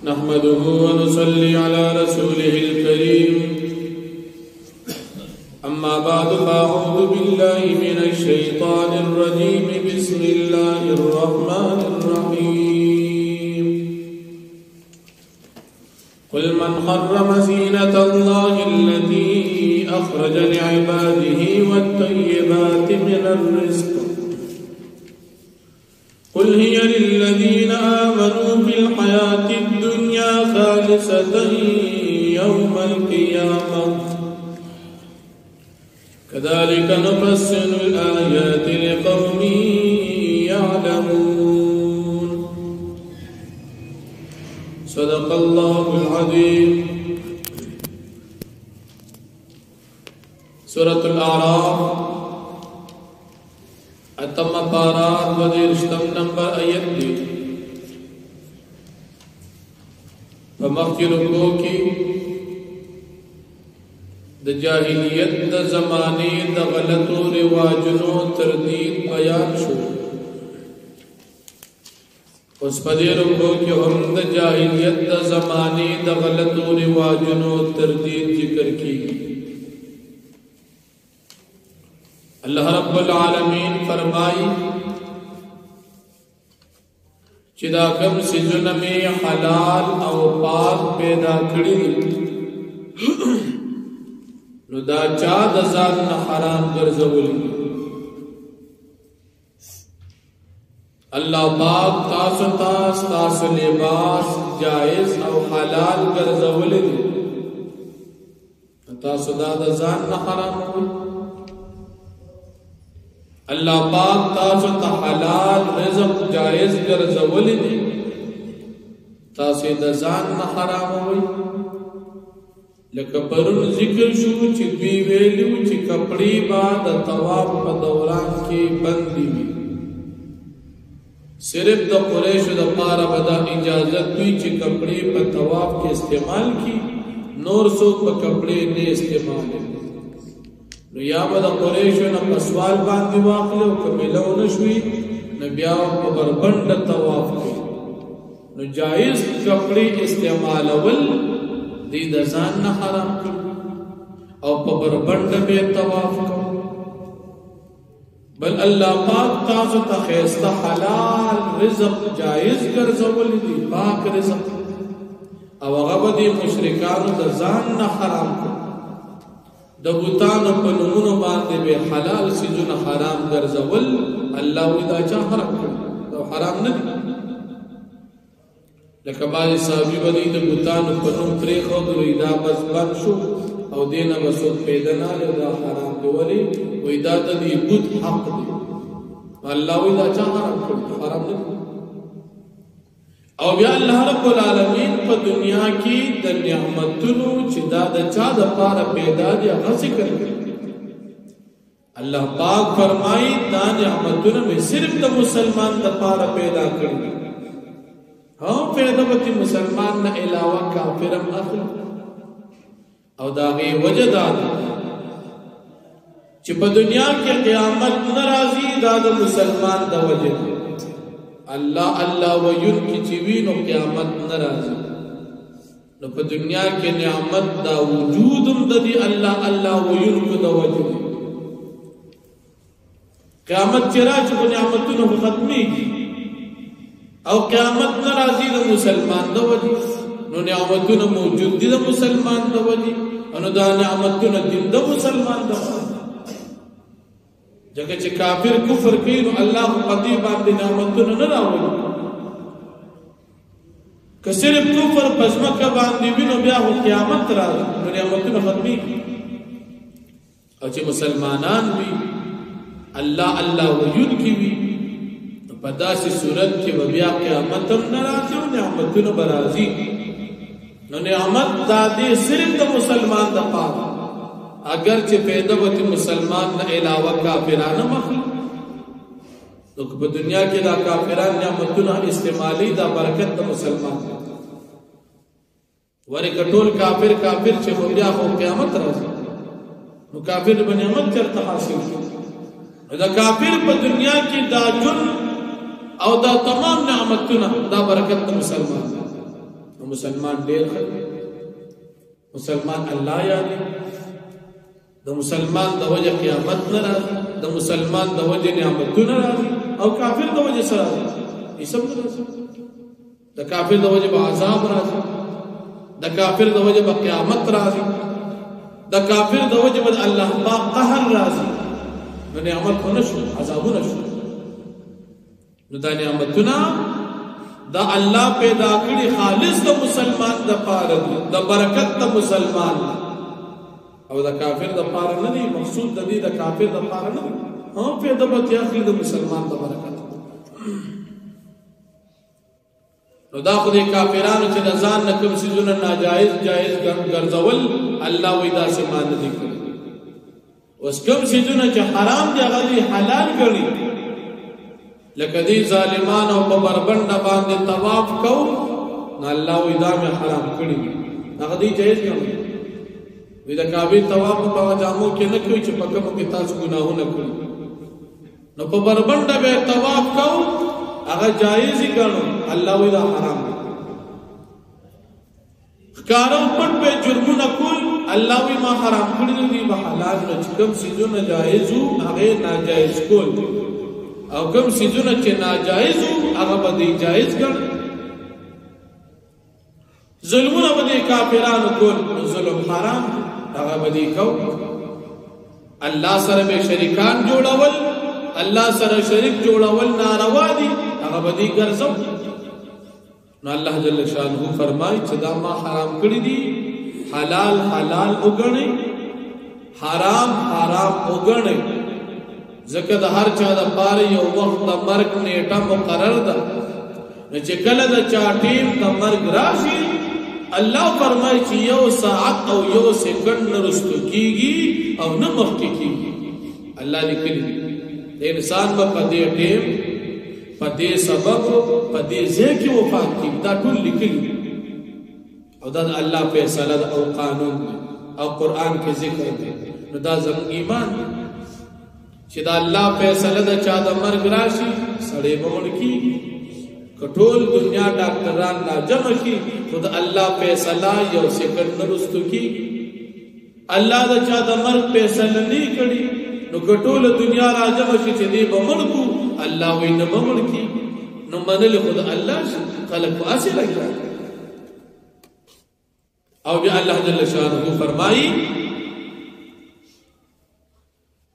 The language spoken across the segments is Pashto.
نحمده ونصلي على رسوله الكريم أما بعد فأعوذ بالله من الشيطان الرجيم بسم الله الرحمن الرحيم قل من حرم زينة الله التي أخرج لعباده والطيبات من الرزق قل هي للذين آمنوا في الحياة الدنيا خالصة يوم القيامة كذلك نفصل الآيات لقوم يعلمون صدق الله العظيم. سورة الأعراف اتم پارا ودرشتم نمبر آیت دی فمخی رکو کی د جاہلیت د زمانے د غلط و رواجنو تردید بیان شو. اس پدی رکو کی ہم د جاہلیت د زمانے د غلط و رواجنو تردید ذکر کی. اللہ رب العالمین فرمائی چدا کم سجن میں حلال او پاک پیدا کری نو دا چا د ځان نه حرام ګرځولي. الله پاک تاسو تاسو لباس جائز او حلال ګرځولي تاسو دا د ځان نه حرام کړئ. اللہ پاک تاسو تا حلال رزق جائز ګرځولي دي تاسو د ځان نه حرام وي. لکه پرون ذکر شو چې دوی ویلو چې کپڑے با د طواف په دوران کې بندي وي. صرف د قریشو د پاره به دا اجازه دوی چې کپڑے په طواف کې استعمال کی نور څوک په کپڑے نه استعمال کوي. نو یا به د قریشو نه په سوال باندې واخلو که ملو نشوي نو بیا په بربنډ طواف کوي. نو جایز کپڑے استعمالول دی د ځان نه حرام کړي او په بربنډ به طواف کوي. بل الله پاک تاسو ته خیسته حلال رزق جایز ګرځولي دي پاک رزق او هغه به د مشرکانو د ځان نه حرام کړي. د بوتانو په نومونو باندې به حلال سيزونه حرام ګرځول الله وی دا چا حرام کړی دا حرام نه دي. لکه باندې صحابي باندې د بوتانو په نوم پرې خو دوی دا بس بند شو او دینه وسوت پیدا نه دا حرام دی ولی وی دا د دې بوت حق دی الله وی دا چا حرام کړی حرام نه دي. او بیا الله رب العالمین په دنیا کې د نعمتونو چې دا د چا د پاره پیدا دي هغه ذکر کوي. الله پاک فرمایي دا نعمتونه مې صرف د مسلمان د پاره پیدا کړی ها پیدا به مسلمان نه علاوه کافرم اخلي او دا غي وجدا چې په دنیا کې قیامت ناراضي دا د مسلمان د وجه اللہ اللہ ویون کی چیوین و قیامت نرازی. نو پا دنیا کے نعمت دا وجودم دا دی اللہ اللہ ویون کو دا وجود قیامت چرا چکو نعمتونو ختمی کی او قیامت نرازی دا مسلمان دا وجود نو نعمتونو موجود دی دا مسلمان دا وجود انو دا نعمتونو دن دا مسلمان دا وجود جگہ چھ کافر کفر کی نو اللہ قدی باندې نعمتونو نه راوړي. که صرف کفر پزمکه باندې وینو بیا هو قیامت راځي نو نعمتونو ختمي. او چې مسلمانان وي الله الله وجود کی وي په داسې صورت کې بیا قیامت هم نه راځي او نعمتونو برازي. نو نعمت دا دې صرف د مسلمان د پاره اگر چې پیدا وتی مسلمان نه علاوه کافرانه مخلوق نو په دنیا کې دا کافرانه نعمتونه استعمالي دا برکت د مسلمان ورې کټول کافر چې خو بیا خو قیامت راځي نو کافر به نعمت چرته حاصل شي. دا کافر په دنیا کې دا جن او دا تمام نعمتونه دا برکت د مسلمان مسلمان ډېر ښه مسلمان الله یادوي د مسلمان د وجه قیامت نه راځي د مسلمان د وجه نعمتونه راځي او کافر د وجه سره راځي یې سم نه راځي د کافر د وجه به عذاب راځي د کافر د وجه به قیامت راځي د کافر د وجه به الله پاک قهر راځي نو نعمت ونشو عذابونه شو نو دا نعمتونه دا الله پیدا کړی خالص د مسلمان د پاره د برکت د مسلمان او د کافر د پاره نه دی مقصود د دې د کافر د پاره نه هم پیدا به اخلي د مسلمان د برکت نو دا خو د کافرانو چې د ځان نه کوم سيزونه ناجایز جایز ګرځول الله وې دا سیمان نه دي کړی اوس کوم سيزونه چې حرام دي هغه حلال کړی لکه دې ظالمانو په بربند باندې طواف کو نو الله وې دا مې حرام کړی هغه دې جایز کړی وې دا کعبه طواف په جامو کې نه کوي چې په کوم کې تاسو ګناهونه کړی نو په بربند به طواف کو هغه جایز ګڼو الله وې دا حرام ښکارو پټ په جرمونه کول الله وې ما حرام کړی دي په حلال نه کوم سيزونه جایز او هغه ناجایز کول او کوم سيزونه چې ناجایز هغه به جایز ګڼ ظلمونه به کافرانو کول ظلم حرام هغه به کو الله سره به شریکان جوړول الله سره شریک جوړول ناروا دي هغه به ګرځو نو الله جل شانه فرمایي چې دا ما حرام کړی دي حلال حلال وګڼئ حرام حرام وګڼئ ځکه د هر چا د پاره یو وخت د مرګ نیټه مقرر ده چې کله د چا ټیم د مرګ راشي الله فرمایي چې یو ساعت او یو سکند رستو کیږي او نه مخکې کیږي الله لیکلی انسان په دې ټیم په دې سبب په دې ځکه وفات کیږي دا ټول لیکلی او دا الله فیصله او قانون او قران کې ذکر دی نو دا زموږ ایمان دی چې دا الله فیصله د چا د مرګ راشي سړی به مړ کیږي کټول دنیا ډاکټران لا جمع شي خود الله فیصله یو سکند نرستو کیږي الله د چا د مرګ فیصله نه کړي نو کټول دنیا را جمع شي چې دی به مړ کو الله وي نه مړ کی نو منل خود الله خلق اصل کړه او بیا الله جل شانه فرمایي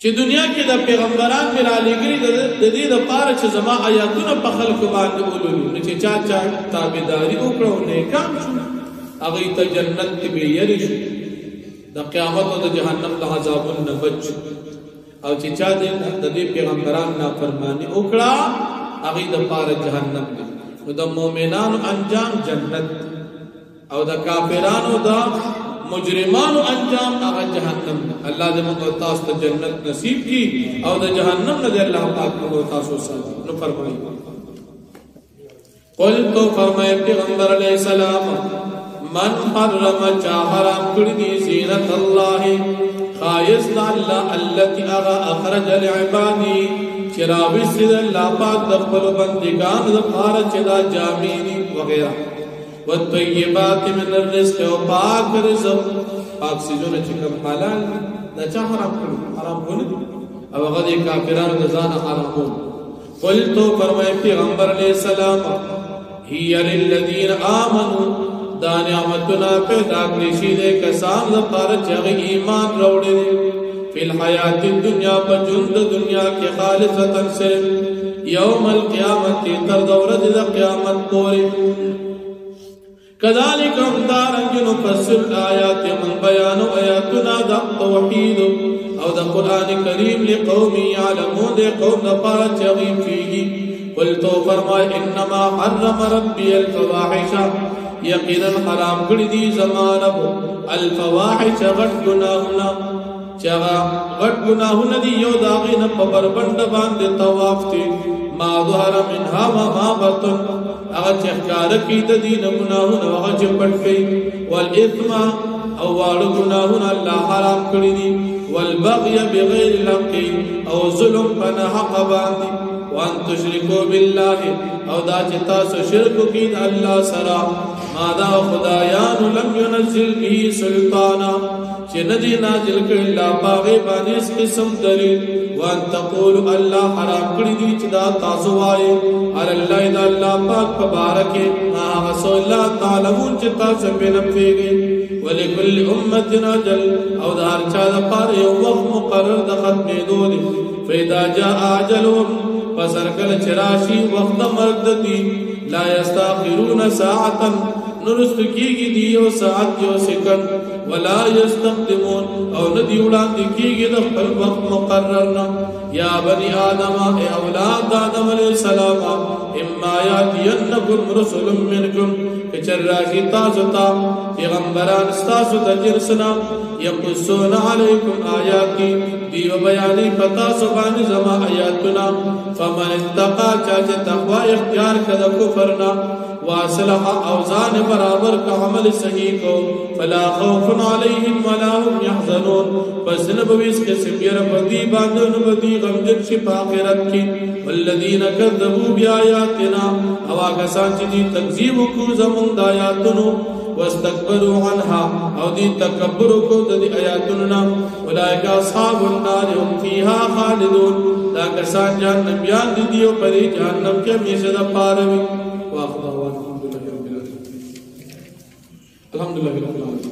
چې دنیا کې د پیغمبران میرا لګري د دې د پاره چې زما آیاتونه په خلق باندې ولولي چې چا تابعداري وکړو نه کام شو هغه ته جنت کې به یری شو د قیامت او د جهنم د عذابونو بچ او چې چا د دې پیغمبران نافرمانی وکړه هغه د پاره جهنم دی نو د مؤمنانو انجام جنت او د کافرانو د مجرمانو انجام هغه جهنم الله دې موږ تاسو ته جنت نصیب کړي او د جهنم نه الله پاک موږ تاسو سره نو فرمایي قل تو فرمایي پیغمبر علیہ السلام من حرم چا حرام کړی دي زینت الله خایز الله التي اخرج لعبادي چراوي سید الله پاک د خپل بندگان د پاره چې دا جامې وغیرہ والطيبات من الرزق وپاک رزق پاک سيزونه چې کوم حلال دا چا حرام کړو حرام کړو او هغه د کافرانو د ځان حرامو قل تو فرمایي پیغمبر علیہ السلام هي للذین آمنوا دا نعمتنا پیدا کړی شي د کسان لپاره چې ایمان راوړي په حیات دنیا په ژوند دنیا کې خالصتا صرف یوم القیامت تر ورځې د قیامت پورې كذلك امدارنگ نفسر آیات من بیان آیاتنا دا توحید او دا قرآن کریم لقوم یعلمون دے قوم دا پارا چغیم فیگی قلتو فرمائے انما حرم ربی الفواحش یقینا حرام کردی زمانب الفواحش غٹ گناہنا چغا غٹ گناہنا دی یو داغین پبربند باند طواف تی ما ظهر منها وما بطن اغا چخکار کی دین گناہون اغا چپٹ کی والاثم او وارو گناہون اللہ حرام کردی والبغی بغیر الحق او ظلم پنا حق باندی وان تشركوا بالله او دا چې تاسو شرک کوئ د الله سره ما دا خدایان لم ينزل به سلطانا چې ندی نازل کړي الله باغې باندې اس قسم دلیل وان تقول الله حرام کړی دي چې دا تاسو وایي ال الله دا الله پاک مبارک ما رسول الله تعلمون چې تاسو په نفيږي ولكل امه اجل او دا هر چا لپاره یو وخت مقرر د ختمېدو دی فاذا جاء اجلهم فسرکل چراشی وقت مرد دی لا يستاخرون ساعتا نرست کیگی دی یو ساعت یو سکن ولا يستقدمون او ندی وړاندې کیږي د خپل وخت مقررنا یا بني آدم اے اولاد آدم علیہ السلام اما یاتینکم رسل منکم کچر راشی تاسو ته پیغمبران تاسو د جنسنا یقصون علیکم آیاتی دیو بیانی پتا سو باندې زما آیاتنا فمن اتقى چاچ تقوا اختیار کړه کفرنا واصلح اوزان برابر کا عمل صحیح کو فلا خوف علیہم ولا هم يحزنون پس نبویس کے سپیر بدی باندې نبدی غمجن شي په آخرت کې والذین کذبوا بیااتنا او هغه چې دي تکذیب کو زمون د آیاتونو واستكبروا عنها او دي تکبر کو د آیاتونو اولئک اصحاب النار هم فيها خالدون دا کسان جهنميان دي او پر جهنم کې همیشه د پاره وي واخر الحمد لله رب العالمين